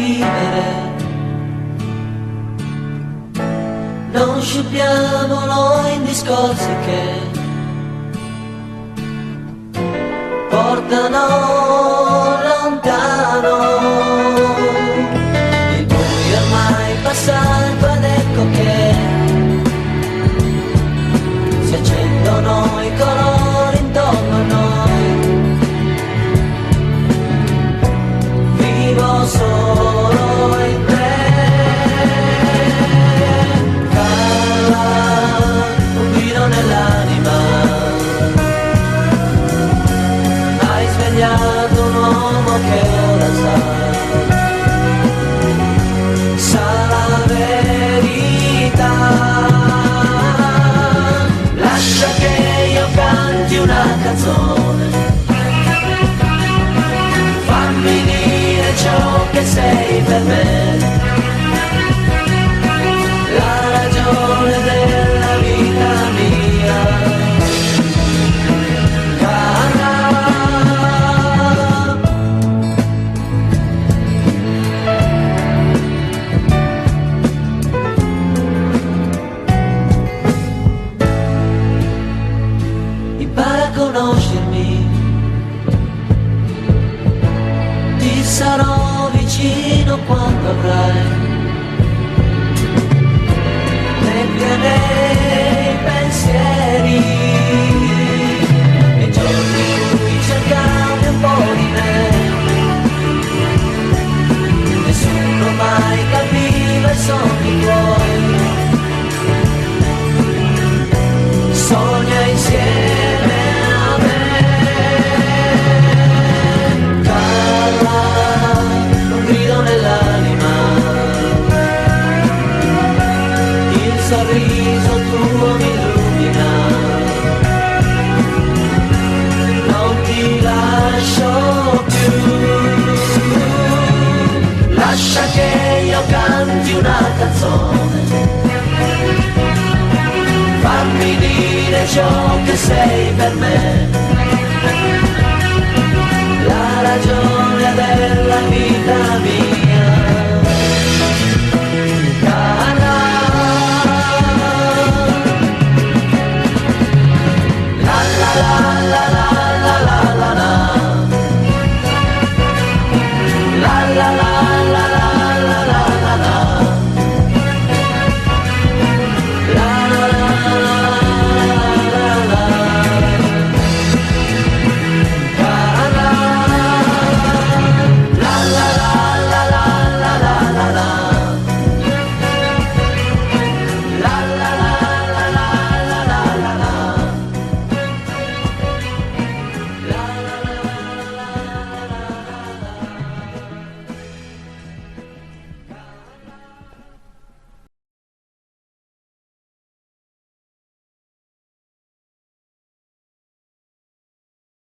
vivere. Non sciupiamolo in discorsi che portano lontano. Il buio ormai passato ed ecco che si accendono i colori intorno a noi. Vivo solo in te. Un grido nell'anima, hai svegliato un uomo che ora sa la verità. Lascia che io canti una canzone, fammi dire ciò che sei per me, la ragione della vita mia. Impara a conoscermi, ti sarò vicino quando avrai nebbia nei pensieri, nei giorni in cui cercavi un po' di me. Nessuno mai capiva i sogni tuoi. Sogna insieme a me. Carla, un grido nell'anima, il sorriso tuo mi illumina. Non ti lascio più. Lascia che io canti una canzone, fammi dire ciò che sei per me, la ragione della vita mia.